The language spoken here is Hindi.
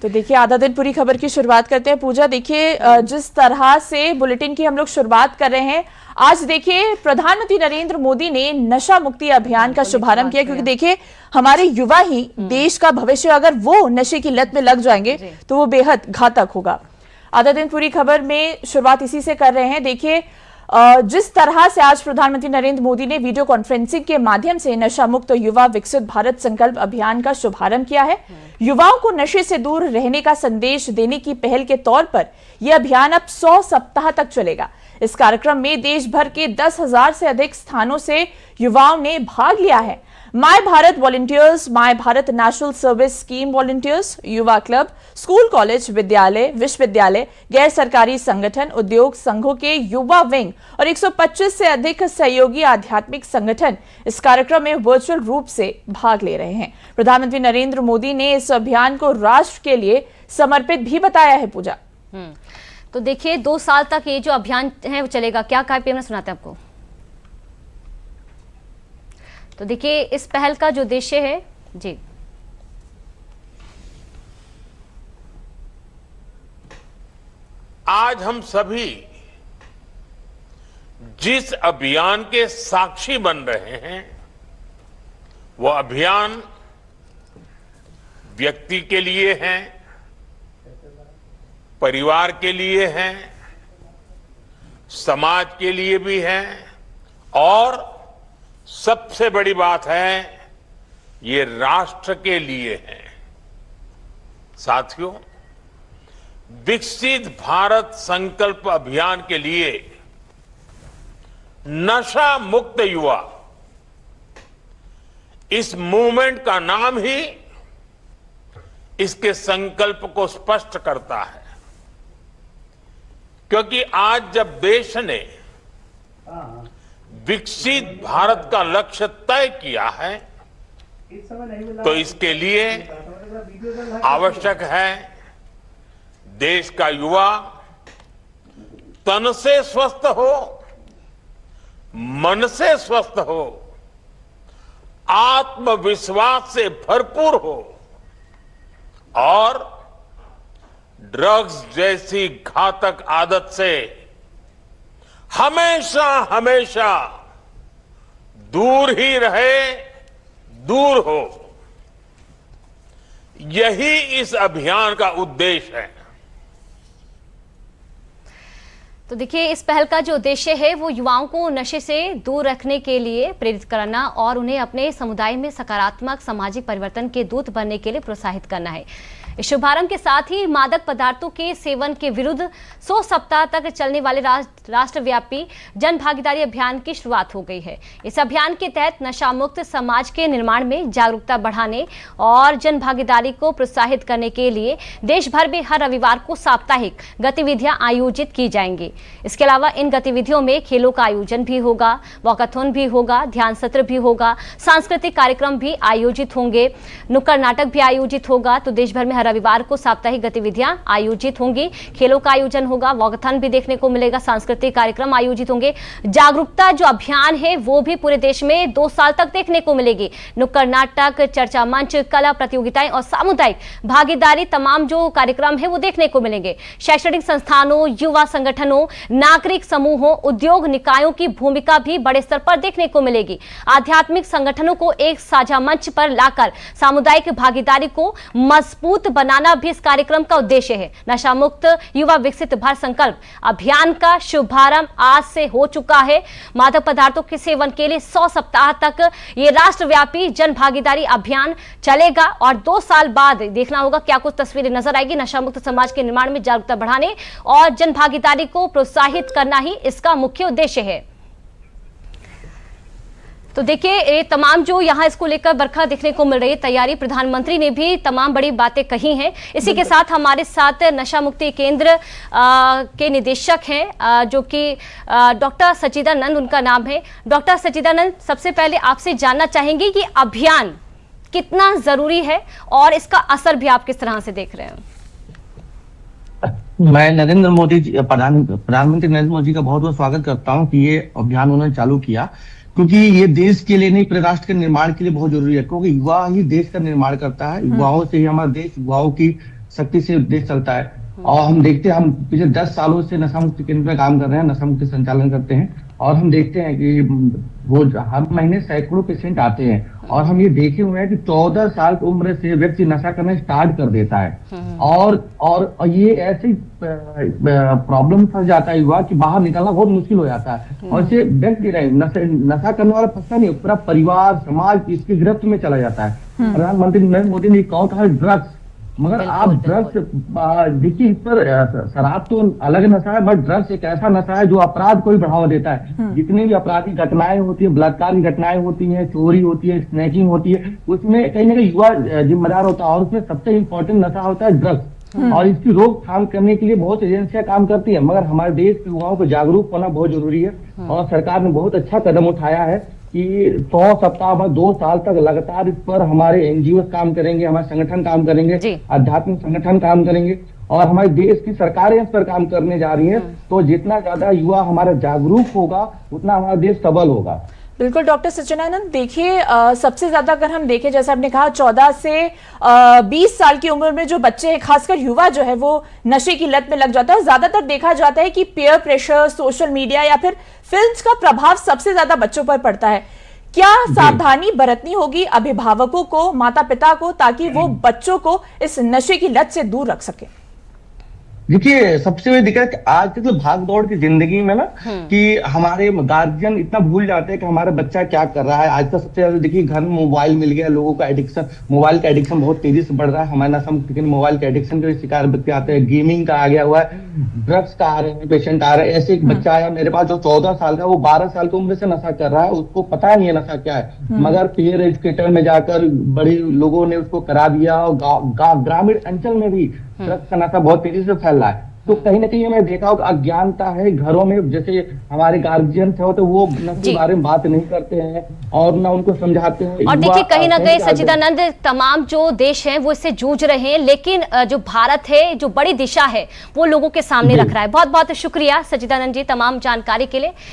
तो देखिए आधा दिन पूरी खबर की शुरुआत करते हैं। पूजा, देखिए जिस तरह से बुलेटिन की हम लोग शुरुआत कर रहे हैं, आज देखिए प्रधानमंत्री नरेंद्र मोदी ने नशा मुक्ति अभियान का शुभारंभ किया, क्योंकि देखिए हमारे युवा ही देश का भविष्य, अगर वो नशे की लत में लग जाएंगे तो वो बेहद घातक होगा। आधा दिन पूरी खबर में शुरुआत इसी से कर रहे हैं। देखिए जिस तरह से आज प्रधानमंत्री नरेंद्र मोदी ने वीडियो कॉन्फ्रेंसिंग के माध्यम से नशा मुक्त युवा विकसित भारत संकल्प अभियान का शुभारंभ किया है। युवाओं को नशे से दूर रहने का संदेश देने की पहल के तौर पर यह अभियान अब 100 सप्ताह तक चलेगा। इस कार्यक्रम में देश भर के 10,000 से अधिक स्थानों से युवाओं ने भाग लिया है। My Bharat volunteers, my Bharat national service scheme volunteers, युवा क्लब, स्कूल, कॉलेज, विद्यालय, विश्वविद्यालय, गैर सरकारी संगठन, उद्योग संघों के युवा विंग और 125 से अधिक सहयोगी आध्यात्मिक संगठन इस कार्यक्रम में वर्चुअल रूप से भाग ले रहे हैं। प्रधानमंत्री नरेंद्र मोदी ने इस अभियान को राष्ट्र के लिए समर्पित भी बताया है। पूजा, तो देखिए 2 साल तक ये जो अभियान है वो चलेगा। क्या कहा पीएम ने, सुनाते हैं आपको। तो देखिए इस पहल का जो उद्देश्य है जी, आज हम सभी जिस अभियान के साक्षी बन रहे हैं वो अभियान व्यक्ति के लिए है, परिवार के लिए है, समाज के लिए भी है और सबसे बड़ी बात है ये राष्ट्र के लिए है। साथियों, विकसित भारत संकल्प अभियान के लिए नशा मुक्त युवा, इस मूवमेंट का नाम ही इसके संकल्प को स्पष्ट करता है। क्योंकि आज जब देश ने विकसित भारत का लक्ष्य तय किया है तो इसके लिए आवश्यक है देश का युवा तन से स्वस्थ हो, मन से स्वस्थ हो, आत्मविश्वास से भरपूर हो और ड्रग्स जैसी घातक आदत से हमेशा हमेशा दूर ही रहे, दूर हो। यही इस अभियान का उद्देश्य है। तो देखिए इस पहल का जो उद्देश्य है वो युवाओं को नशे से दूर रखने के लिए प्रेरित करना और उन्हें अपने समुदाय में सकारात्मक सामाजिक परिवर्तन के दूत बनने के लिए प्रोत्साहित करना है। इस शुभारंभ के साथ ही मादक पदार्थों के सेवन के विरुद्ध 100 सप्ताह तक चलने वाले राष्ट्रव्यापी जन भागीदारी अभियान की शुरुआत हो गई है। इस अभियान के तहत नशा मुक्त समाज के निर्माण में जागरूकता बढ़ाने और जन भागीदारी को प्रोत्साहित करने के लिए देश भर में हर रविवार को साप्ताहिक गतिविधियां आयोजित की जाएंगी। इसके अलावा इन गतिविधियों में खेलों का आयोजन भी होगा, वॉकाथॉन भी होगा, ध्यान सत्र भी होगा, सांस्कृतिक कार्यक्रम भी आयोजित होंगे, नुक्कड़ नाटक भी आयोजित होगा। तो देश भर में हर रविवार को साप्ताहिक गतिविधियां आयोजित होंगी, खेलों का आयोजन होगा, वॉकाथॉन भी देखने को मिलेगा, सांस्कृतिक कार्यक्रम आयोजित होंगे। जागरूकता जो अभियान है वो भी पूरे देश में 2 साल तक देखने को मिलेगी। नुक्कड़ नाटक, चर्चा मंच, कला प्रतियोगिताएं और सामुदायिक भागीदारी, तमाम जो कार्यक्रम है वो देखने को मिलेंगे। शैक्षणिक संस्थानों, युवा संगठनों, नागरिक समूहों, उद्योग निकायों की भूमिका भी बड़े स्तर पर देखने को मिलेगी। आध्यात्मिक संगठनों को एक साझा मंच पर लाकर सामुदायिक भागीदारी को मजबूत बनाना भी इस कार्यक्रम का उद्देश्य है। नशा मुक्त युवा विकसित भारत संकल्प अभियान का शुभारंभ आज से हो चुका है। मादक पदार्थों के सेवन के लिए 100 सप्ताह तक ये राष्ट्रव्यापी जन भागीदारी अभियान चलेगा और 2 साल बाद देखना होगा क्या कुछ तस्वीरें नजर आएगी। नशा मुक्त समाज के निर्माण में जागरूकता बढ़ाने और जन भागीदारी को प्रोत्साहित करना ही इसका मुख्य उद्देश्य है। तो देखिए ये तमाम जो यहाँ इसको लेकर बरखा देखने को मिल रही है तैयारी, प्रधानमंत्री ने भी तमाम बड़ी बातें कही हैं। इसी के साथ हमारे साथ नशा मुक्ति केंद्र के निदेशक हैं जो कि डॉक्टर सचिदानंद उनका नाम है। डॉक्टर सचिदानंद, सबसे पहले आपसे जानना चाहेंगे कि अभियान कितना जरूरी है और इसका असर भी आप किस तरह से देख रहे हैं। मैं नरेंद्र मोदी जी, प्रधानमंत्री नरेंद्र मोदी का बहुत बहुत स्वागत करता हूं कि ये अभियान उन्होंने चालू किया, क्योंकि ये देश के लिए नहीं पूरे राष्ट्र के निर्माण के लिए बहुत जरूरी है। क्योंकि युवा ही देश का निर्माण करता है, युवाओं से ही हमारा देश, युवाओं की शक्ति से देश चलता है। और हम देखते हैं, हम पिछले 10 सालों से नशा मुक्ति केंद्र में काम कर रहे हैं, नशा मुक्ति संचालन करते हैं, और हम देखते हैं कि वो हर महीने सैकड़ों पेशेंट आते हैं, और हम ये देखे हुए हैं कि 14 साल की उम्र से व्यक्ति नशा करना स्टार्ट कर देता है, और ये ऐसी प्रॉब्लम फंस जाता है युवा कि बाहर निकलना बहुत मुश्किल हो जाता है। और इसे व्यक्ति नहीं, नशा करने वाला फंसता नहीं, पूरा परिवार समाज इसकी गिरफ्त में चला जाता है। प्रधानमंत्री नरेंद्र मोदी ने कहा था ड्रग्स, मगर आप ड्रग्स देखिए, इस पर शराब तो अलग नशा है, बट ड्रग्स एक ऐसा नशा है जो अपराध को भी बढ़ावा देता है। जितनी भी आपराधिक घटनाएं होती है, बलात्कार की घटनाएं होती हैं, चोरी होती है, स्नैचिंग होती है, उसमें कहीं ना कहीं युवा जिम्मेदार होता है, और उसमें सबसे इम्पोर्टेंट नशा होता है ड्रग्स। और इसकी रोकथाम करने के लिए बहुत एजेंसियां काम करती है, मगर हमारे देश के युवाओं को जागरूक होना बहुत जरूरी है। और सरकार ने बहुत अच्छा कदम उठाया है कि 100 सप्ताह में 2 साल तक लगातार इस पर हमारे एनजीओ काम करेंगे, हमारे संगठन काम करेंगे, आध्यात्मिक संगठन काम करेंगे, और हमारे देश की सरकारें इस पर काम करने जा रही हैं। तो जितना ज्यादा युवा हमारा जागरूक होगा, उतना हमारा देश सबल होगा। बिल्कुल डॉक्टर सच्चिदानंद, देखिए सबसे ज्यादा अगर हम देखें, जैसे आपने कहा 14 से 20 साल की उम्र में जो बच्चे हैं, खासकर युवा जो है वो नशे की लत में लग जाता है। ज्यादातर देखा जाता है कि पीयर प्रेशर, सोशल मीडिया या फिर फिल्म्स का प्रभाव सबसे ज्यादा बच्चों पर पड़ता है। क्या सावधानी बरतनी होगी अभिभावकों को, माता पिता को, ताकि वो बच्चों को इस नशे की लत से दूर रख सके? देखिए, सबसे बड़ी दिक्कत आज तक तो भाग दौड़ की जिंदगी में ना कि हमारे गार्जियन इतना भूल जाते हैं कि हमारा बच्चा क्या कर रहा है। आज तक सबसे ज्यादा देखिए घर में मोबाइल मिल गया, लोगों का एडिक्शन, मोबाइल का एडिक्शन बहुत तेजी से बढ़ रहा है। हमारे नशा मुक्ति मोबाइल के एडिक्शन के शिकार बच्चे आते हैं, गेमिंग का आ गया हुआ है, ड्रग्स का आ रहे हैं, पेशेंट आ रहे हैं। ऐसे एक बच्चा आया मेरे पास जो 14 साल का, वो 12 साल की उम्र से नशा कर रहा है, उसको पता नहीं है नशा क्या है, मगर पीयर एजुकेटर में जाकर बड़े लोगों ने उसको करा दिया। और ग्रामीण अंचल में भी ड्रग्स का नशा बहुत तेजी से फैल रहा है। तो कहीं ना कहीं हमें देखा होगा अज्ञानता है घरों में, जैसे हमारे गार्जियन हो तो वो नशे के बारे में बात नहीं करते हैं और ना उनको समझाते हैं। और देखिए कहीं ना कहीं सच्चिदानंद, तमाम जो देश हैं वो इससे जूझ रहे हैं, लेकिन जो भारत है, जो बड़ी दिशा है वो लोगों के सामने रख रहा है। बहुत बहुत शुक्रिया सच्चिदानंद जी तमाम जानकारी के लिए।